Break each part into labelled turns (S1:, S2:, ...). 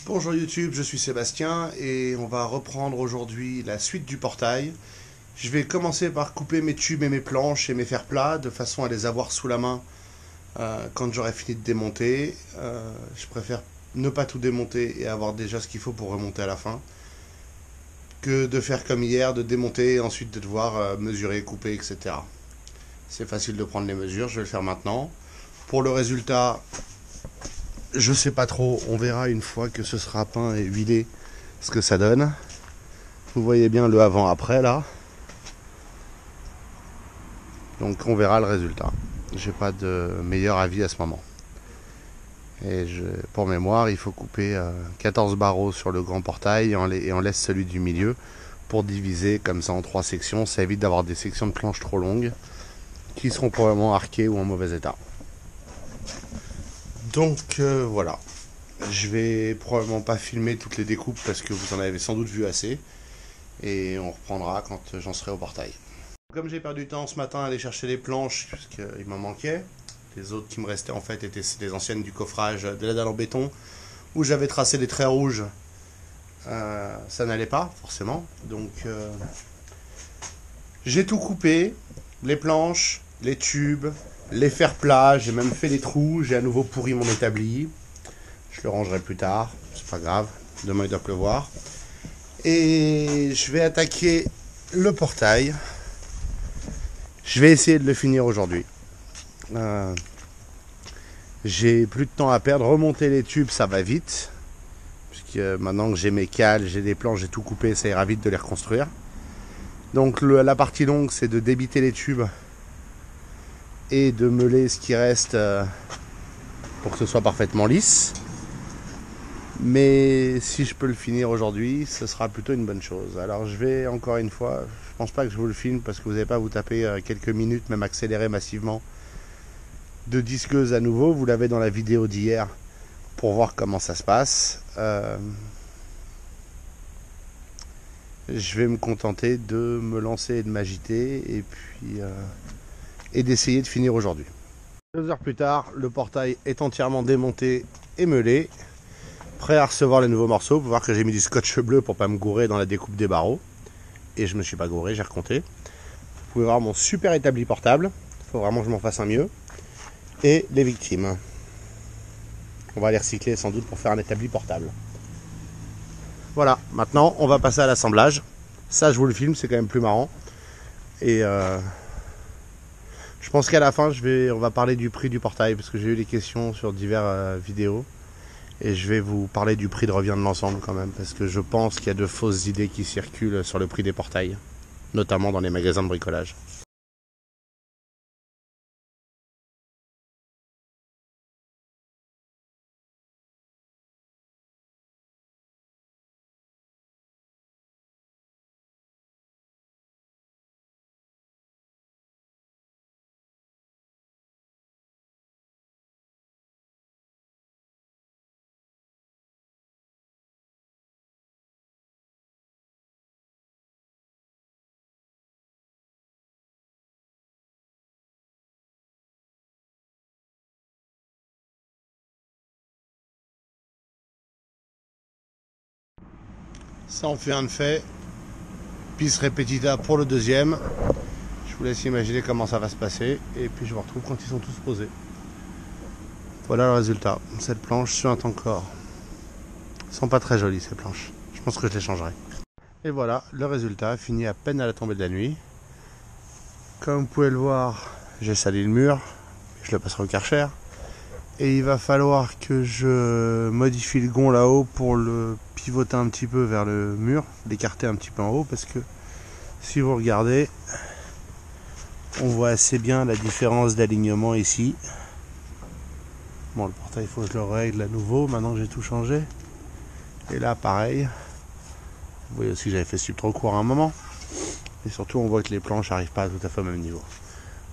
S1: Bonjour YouTube, je suis Sébastien et on va reprendre aujourd'hui la suite du portail. Je vais commencer par couper mes tubes et mes planches et mes fers plats de façon à les avoir sous la main quand j'aurai fini de démonter. Je préfère ne pas tout démonter et avoir déjà ce qu'il faut pour remonter à la fin que de faire comme hier, de démonter et ensuite de devoir mesurer, couper, etc. C'est facile de prendre les mesures, je vais le faire maintenant. Pour le résultat, je sais pas trop, on verra une fois que ce sera peint et huilé ce que ça donne. Vous voyez bien le avant-après là. Donc on verra le résultat. J'ai pas de meilleur avis à ce moment. Et pour mémoire, il faut couper 14 barreaux sur le grand portail et on laisse celui du milieu pour diviser comme ça en 3 sections. Ça évite d'avoir des sections de planches trop longues qui seront probablement arquées ou en mauvais état. Donc voilà, je vais probablement pas filmer toutes les découpes parce que vous en avez sans doute vu assez. Et on reprendra quand j'en serai au portail. Comme j'ai perdu du temps ce matin à aller chercher les planches, puisqu'il m'en manquait, les autres qui me restaient en fait étaient les anciennes du coffrage de la dalle en béton, où j'avais tracé des traits rouges. Ça n'allait pas forcément, donc j'ai tout coupé, les planches, les tubes, les fers plats, j'ai même fait des trous, j'ai à nouveau pourri mon établi. Je le rangerai plus tard, c'est pas grave, demain il doit pleuvoir. Et je vais attaquer le portail. Je vais essayer de le finir aujourd'hui. J'ai plus de temps à perdre, remonter les tubes ça va vite. Puisque maintenant que j'ai mes cales, j'ai des planches, j'ai tout coupé, ça ira vite de les reconstruire. Donc la partie longue c'est de débiter les tubes et de meuler ce qui reste pour que ce soit parfaitement lisse. Mais si je peux le finir aujourd'hui, ce sera plutôt une bonne chose. Alors je vais encore une fois, je pense pas que je vous le filme parce que vous n'allez pas vous taper quelques minutes, même accélérer massivement, de disqueuse à nouveau. Vous l'avez dans la vidéo d'hier pour voir comment ça se passe. Je vais me contenter de me lancer et de m'agiter et puis et d'essayer de finir aujourd'hui. 2 heures plus tard, le portail est entièrement démonté et meulé, prêt à recevoir les nouveaux morceaux. Vous pouvez voir que j'ai mis du scotch bleu pour pas me gourer dans la découpe des barreaux, et je me suis pas gouré, j'ai recompté. Vous pouvez voir mon super établi portable, il faut vraiment que je m'en fasse un mieux, et les victimes. On va les recycler sans doute pour faire un établi portable. Voilà, maintenant on va passer à l'assemblage. Ça je vous le filme, c'est quand même plus marrant. Et je pense qu'à la fin on va parler du prix du portail, parce que j'ai eu des questions sur diverses vidéos. Et je vais vous parler du prix de revient de l'ensemble quand même, parce que je pense qu'il y a de fausses idées qui circulent sur le prix des portails, notamment dans les magasins de bricolage. Ça en fait un de fait. Piste repetita pour le deuxième. Je vous laisse imaginer comment ça va se passer. Et puis je vous retrouve quand ils sont tous posés. Voilà le résultat. Cette planche suinte encore. Elles sont pas très jolies ces planches. Je pense que je les changerai. Et voilà le résultat, fini à peine à la tombée de la nuit. Comme vous pouvez le voir, j'ai sali le mur. Je le passerai au Karcher. Et il va falloir que je modifie le gond là-haut pour le pivoter un petit peu vers le mur, l'écarter un petit peu en haut, parce que si vous regardez, on voit assez bien la différence d'alignement ici. Bon, le portail, il faut que je le règle à nouveau maintenant que j'ai tout changé. Et là, pareil. Vous voyez aussi que j'avais fait ce tube trop court à un moment. Et surtout, on voit que les planches n'arrivent pas tout à fait au même niveau.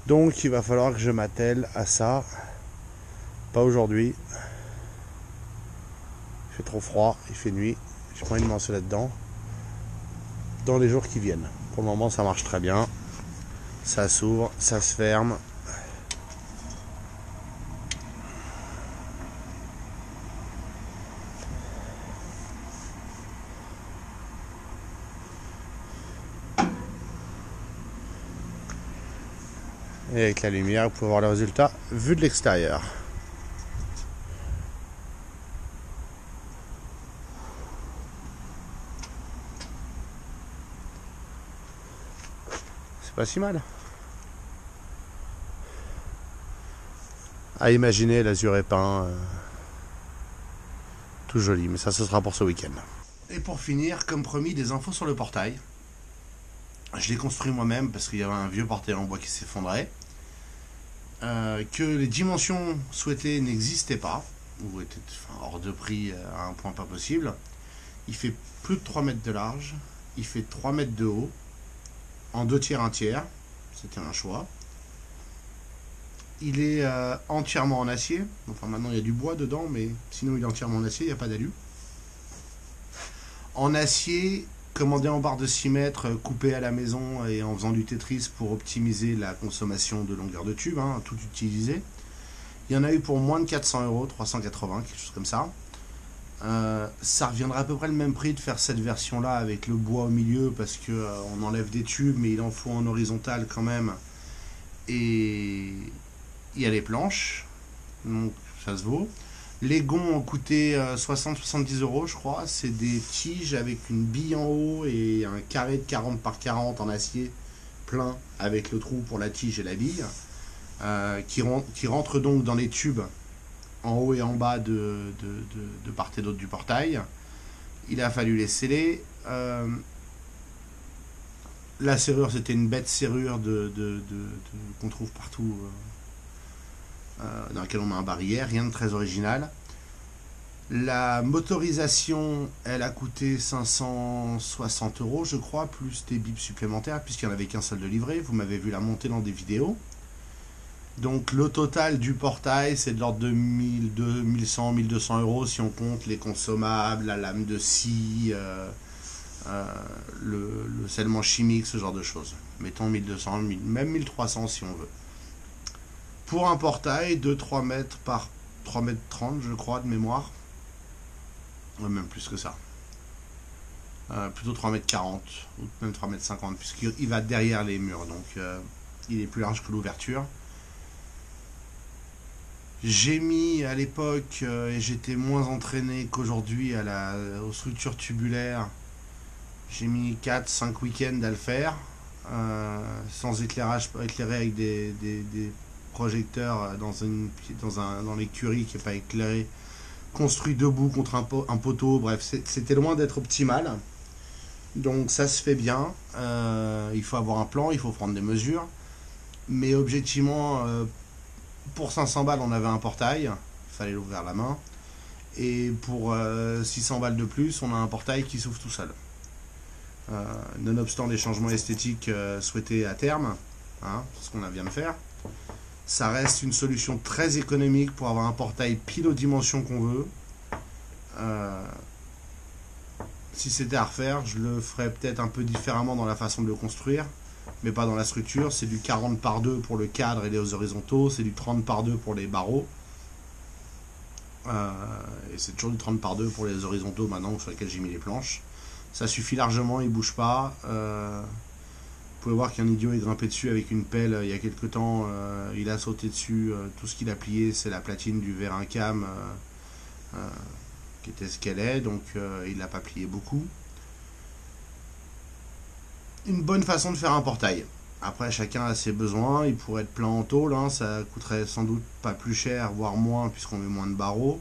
S1: Donc, il va falloir que je m'attelle à ça. Pas aujourd'hui. Il fait trop froid, il fait nuit. J'ai pas envie de me lancer là-dedans. Dans les jours qui viennent. Pour le moment, ça marche très bien. Ça s'ouvre, ça se ferme. Et avec la lumière, vous pouvez voir le résultat vu de l'extérieur. C'est pas si mal. À imaginer l'azur épin, tout joli, mais ça ce sera pour ce week-end. Et pour finir, comme promis, des infos sur le portail. Je l'ai construit moi-même parce qu'il y avait un vieux portail en bois qui s'effondrait. Que les dimensions souhaitées n'existaient pas, ou étaient hors de prix à un point pas possible. Il fait plus de 3 mètres de large, il fait 3 mètres de haut, en 2 tiers, 1 tiers, c'était un choix. Il est entièrement en acier, enfin maintenant il y a du bois dedans, mais sinon il est entièrement en acier, il n'y a pas d'alu. En acier, commandé en barre de 6 mètres, coupé à la maison et en faisant du Tetris pour optimiser la consommation de longueur de tube, hein, tout utilisé. Il y en a eu pour moins de 400 €, 380, quelque chose comme ça. Ça reviendra à peu près le même prix de faire cette version-là avec le bois au milieu parce que on enlève des tubes, mais il en faut en horizontal quand même. Et il y a les planches, donc ça se vaut. Les gonds ont coûté 60-70 €, je crois. C'est des tiges avec une bille en haut et un carré de 40 par 40 en acier plein avec le trou pour la tige et la bille, qui rentrent donc dans les tubes en haut et en bas de part et d'autre du portail. Il a fallu les sceller. La serrure, c'était une bête serrure qu'on trouve partout, dans laquelle on met un barrière, rien de très original. La motorisation, elle a coûté 560 €, je crois, plus des bips supplémentaires, puisqu'il n'y en avait qu'un seul de livré. Vous m'avez vu la monter dans des vidéos. Donc le total du portail, c'est de l'ordre de 1100, 1200 € si on compte les consommables, la lame de scie, le scellement chimique, ce genre de choses. Mettons 1200, même 1300 si on veut. Pour un portail de 3 mètres par 3 mètres 30, je crois, de mémoire. Ouais, même plus que ça. Plutôt 3 mètres 40, ou même 3 mètres 50, puisqu'il va derrière les murs, donc il est plus large que l'ouverture. J'ai mis à l'époque, et j'étais moins entraîné qu'aujourd'hui aux structures tubulaires, j'ai mis 4-5 week-ends à le faire, sans éclairage, éclairé avec des projecteurs dans l'écurie qui n'est pas éclairé, construit debout contre un poteau, bref, c'était loin d'être optimal. Donc ça se fait bien, il faut avoir un plan, il faut prendre des mesures, mais objectivement, pour 500 balles, on avait un portail, il fallait l'ouvrir à la main, et pour 600 balles de plus, on a un portail qui s'ouvre tout seul. Nonobstant les changements esthétiques souhaités à terme, hein, ce qu'on vient de faire, ça reste une solution très économique pour avoir un portail pile aux dimensions qu'on veut. Si c'était à refaire, je le ferais peut-être un peu différemment dans la façon de le construire, mais pas dans la structure. C'est du 40 par 2 pour le cadre et les horizontaux, c'est du 30 par 2 pour les barreaux. Et c'est toujours du 30 par 2 pour les horizontaux maintenant sur lesquels j'ai mis les planches. Ça suffit largement, il ne bouge pas. Vous pouvez voir qu'un idiot est grimpé dessus avec une pelle il y a quelques temps. Il a sauté dessus. Tout ce qu'il a plié, c'est la platine du Verincam qui était ce qu'elle est. Donc il ne l'a pas plié beaucoup. Une bonne façon de faire un portail. Après, chacun a ses besoins. Il pourrait être plein en tôle. Hein, ça coûterait sans doute pas plus cher, voire moins, puisqu'on met moins de barreaux.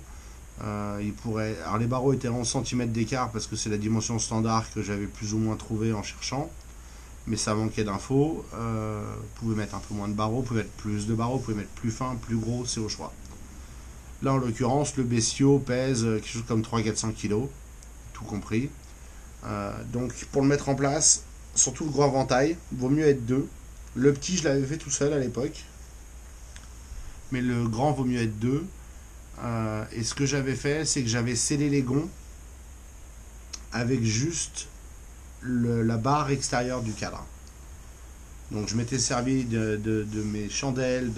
S1: Alors les barreaux étaient en centimètres d'écart parce que c'est la dimension standard que j'avais plus ou moins trouvé en cherchant, mais ça manquait d'infos. Vous pouvez mettre un peu moins de barreaux, vous pouvez mettre plus de barreaux, vous pouvez mettre plus fin, plus gros, c'est au choix. Là en l'occurrence le bestiau pèse quelque chose comme 300-400 kg, tout compris. Donc pour le mettre en place, surtout le gros éventail, vaut mieux être deux. Le petit je l'avais fait tout seul à l'époque, mais le grand vaut mieux être deux. Et ce que j'avais fait, c'est que j'avais scellé les gonds avec juste la barre extérieure du cadre. Donc je m'étais servi de mes chandelles,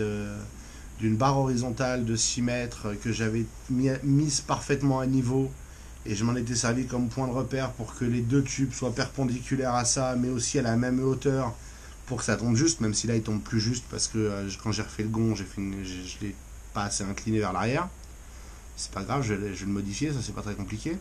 S1: d'une barre horizontale de 6 mètres que j'avais mise parfaitement à niveau, et je m'en étais servi comme point de repère pour que les deux tubes soient perpendiculaires à ça, mais aussi à la même hauteur pour que ça tombe juste, même si là il tombe plus juste parce que quand j'ai refait le gond, je l'ai pas assez incliné vers l'arrière. C'est pas grave, je vais le modifier, ça c'est pas très compliqué.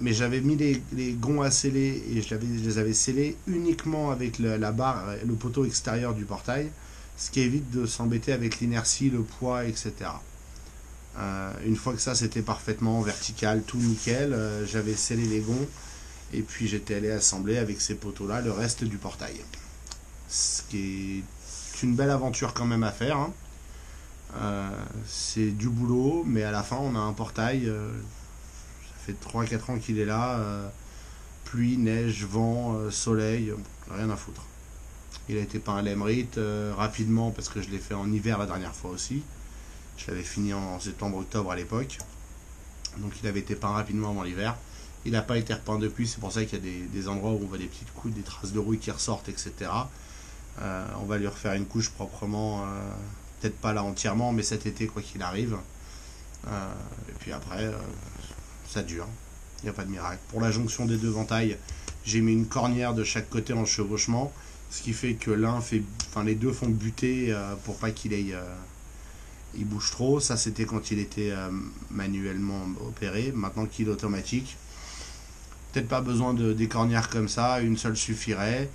S1: Mais j'avais mis les gonds à sceller et je les avais scellés uniquement avec la barre, le poteau extérieur du portail, ce qui évite de s'embêter avec l'inertie, le poids, etc. Une fois que ça c'était parfaitement vertical, tout nickel, j'avais scellé les gonds et puis j'étais allé assembler avec ces poteaux là le reste du portail, ce qui est une belle aventure quand même à faire, hein. C'est du boulot, mais à la fin on a un portail, ça fait 3-4 ans qu'il est là, pluie, neige, vent, soleil, rien à foutre. Il a été peint à l'Emerite rapidement parce que je l'ai fait en hiver la dernière fois aussi. Je l'avais fini en septembre-octobre à l'époque. Donc il avait été peint rapidement avant l'hiver. Il n'a pas été repeint depuis, c'est pour ça qu'il y a des endroits où on voit des petites couches, des traces de rouille qui ressortent, etc. On va lui refaire une couche proprement, peut-être pas là entièrement, mais cet été quoi qu'il arrive. Et puis après, ça dure. Il n'y a pas de miracle. Pour la jonction des deux ventailles, j'ai mis une cornière de chaque côté en chevauchement, ce qui fait que les deux font buter pour pas qu'il aille... il bouge trop. Ça c'était quand il était manuellement opéré. Maintenant qu'il est automatique, peut-être pas besoin des cornières comme ça, une seule suffirait.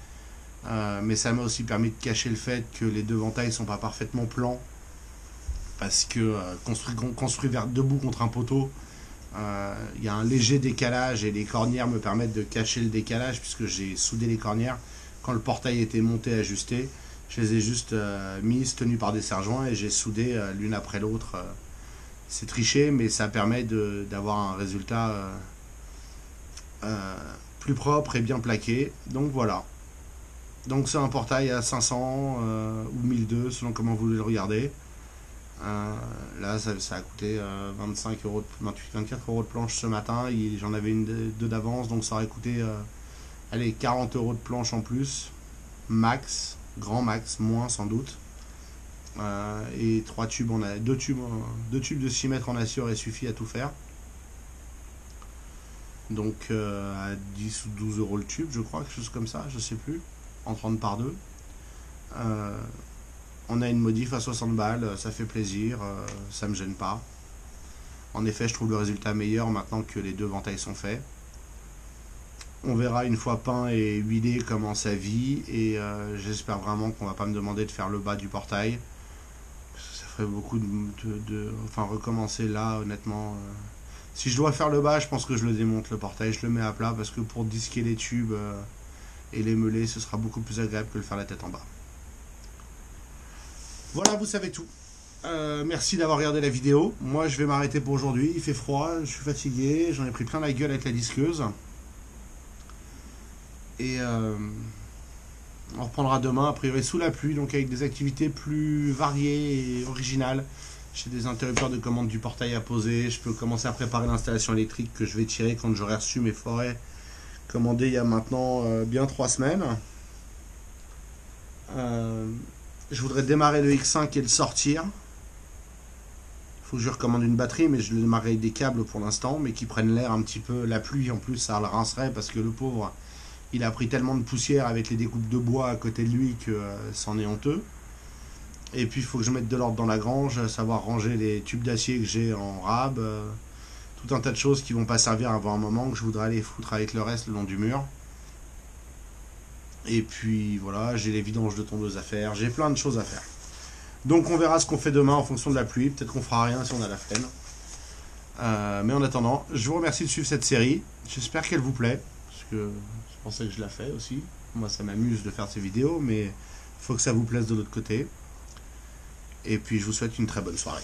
S1: Mais ça m'a aussi permis de cacher le fait que les deux ventailles sont pas parfaitement plans, parce que construit debout contre un poteau, il y a un léger décalage et les cornières me permettent de cacher le décalage puisque j'ai soudé les cornières quand le portail était monté, ajusté. Je les ai juste mises, tenues par des serre-joints, et j'ai soudé l'une après l'autre. C'est triché, mais ça permet d'avoir un résultat plus propre et bien plaqué. Donc voilà. Donc c'est un portail à 500 ou 1002 selon comment vous voulez le regarder. Là ça a coûté 24 € de planche ce matin. J'en avais deux d'avance, donc ça aurait coûté 40 € de planche en plus, max. Grand max, moins sans doute. Et deux tubes de 6 mètres en acier auraient suffi à tout faire. Donc à 10 ou 12 € le tube, je crois, quelque chose comme ça, je sais plus, en 30 par 2. On a une modif à 60 balles, ça fait plaisir, ça me gêne pas. En effet, je trouve le résultat meilleur maintenant que les deux ventailles sont faits. On verra une fois peint et huilé comment ça vit, et j'espère vraiment qu'on va pas me demander de faire le bas du portail. Ça ferait beaucoup enfin recommencer là, honnêtement. Si je dois faire le bas, je pense que je le démonte le portail, je le mets à plat, parce que pour disquer les tubes et les meuler, ce sera beaucoup plus agréable que de faire la tête en bas. Voilà, vous savez tout. Merci d'avoir regardé la vidéo. Moi je vais m'arrêter pour aujourd'hui, il fait froid, je suis fatigué, j'en ai pris plein la gueule avec la disqueuse. Et on reprendra demain, a priori sous la pluie, donc avec des activités plus variées et originales. J'ai des interrupteurs de commande du portail à poser, je peux commencer à préparer l'installation électrique que je vais tirer quand j'aurai reçu mes forêts commandées il y a maintenant bien 3 semaines. Je voudrais démarrer le X5 et le sortir. Il faut que je recommande une batterie, mais je le démarrerai avec des câbles pour l'instant, mais qui prennent l'air un petit peu. La pluie en plus, ça le rincerait parce que le pauvre, il a pris tellement de poussière avec les découpes de bois à côté de lui que c'en est honteux. Et puis il faut que je mette de l'ordre dans la grange, savoir ranger les tubes d'acier que j'ai en rab, tout un tas de choses qui vont pas servir avant un moment, que je voudrais aller foutre avec le reste le long du mur. Et puis voilà, j'ai les vidanges de tondeuse à faire, j'ai plein de choses à faire. Donc on verra ce qu'on fait demain en fonction de la pluie, peut-être qu'on fera rien si on a la flemme. Mais en attendant, je vous remercie de suivre cette série, j'espère qu'elle vous plaît, parce que je pensais que je la fais aussi. Moi ça m'amuse de faire ces vidéos, mais il faut que ça vous plaise de l'autre côté. Et puis je vous souhaite une très bonne soirée.